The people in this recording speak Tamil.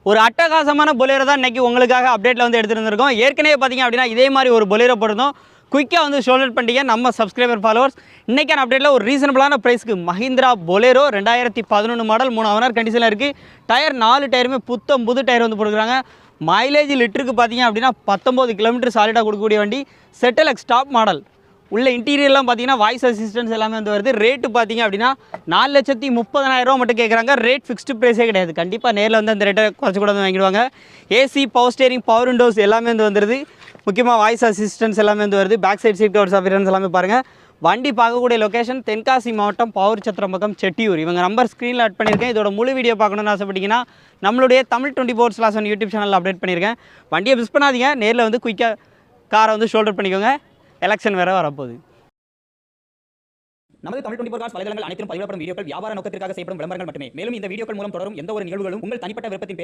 ஒரு அட்டகாசமான பொலேரோ தான் இன்றைக்கி உங்களுக்காக அப்டேட்டில் வந்து எடுத்துருந்துருக்கோம். ஏற்கனவே பார்த்தீங்க அப்படின்னா இதே மாதிரி ஒரு பொலேரோ போட்டிருந்தோம். குயிக்காக வந்து ஷோல்டர் பண்ணிட்டீங்க நம்ம சப்ஸ்கிரைபர் ஃபாலோவர்ஸ். இன்றைக்கான அப்டேட்டில் ஒரு ரீசனபிளான ப்ரைஸ்க்கு மஹிந்திரா பொலேரோ 2011 மாடல் 3 ஓனர் கண்டிஷனில் இருக்குது. டயர் 4 டயருமே புது டயர் வந்து போட்டுக்கிறாங்க. மைலேஜ் லிட்டருக்கு பார்த்தீங்க அப்படின்னா 19 கிலோமீட்டர் சாலிடாக கொடுக்கக்கூடிய வண்டி. செட்டலக்ஸ் டாப் மாடல். உள்ள இன்டீரியர்லாம் பார்த்தீங்கன்னா வாய்ஸ் அசிஸ்டன்ஸ் எல்லாமே வந்து வருது. ரேட்டு பார்த்தீங்க அப்படின்னா 4,30,000 மட்டும் கேட்குறாங்க. ரேட் ஃபிக்ஸ்டு ப்ரைஸே கிடையாது. கண்டிப்பாக நேரில் வந்து அந்த ரேட்டை குறைச்சி கூட வந்து வாங்கிடுவாங்க. AC, power steering, power windows எல்லாமே வந்து வந்துடுது. முக்கியமாக வாய்ஸ் அசிஸ்டன்ஸ் எல்லாமே வந்து வருது. Back side seat covers appearance எல்லாமே பாருங்கள். வண்டி பார்க்கக்கூடிய லொக்கேஷன் தென்காசி மாவட்டம் பவர் சத்திரம் பக்கம் செட்டியூர். இவங்க நம்பர் ஸ்க்ரீனில் ஆட் பண்ணியிருக்கேன். இதோட முழு வீடியோ பார்க்கணுன்னு ஆசைப்பட்டீங்கன்னா நம்மளுடைய தமிழ் 24/7 யூடியூப் சேனலில் அப்டேட் பண்ணியிருக்கேன். வண்டியை மிஸ் பண்ணாதீங்க. நேரில் வந்து குயிக்காக காரை வந்து ஷோல்டர் பண்ணிக்கோங்க. எலெக்ஷன் வேறு வரப்போகுது. நமது தமிழ் 24 காஸ் வலைதளங்கள் அனைத்தும் பதிவிடப்படும் வீடியோக்கள் வியாபார நோக்கத்திற்காக செய்யப்படும் விளம்பரங்கள் மட்டுமே. மேலும் இந்த வீடியோக்கள் மூலம் தொடரும் எந்த ஒரு நிகழ்வுகளும் உங்கள் தனிப்பட்ட விருப்பத்தின்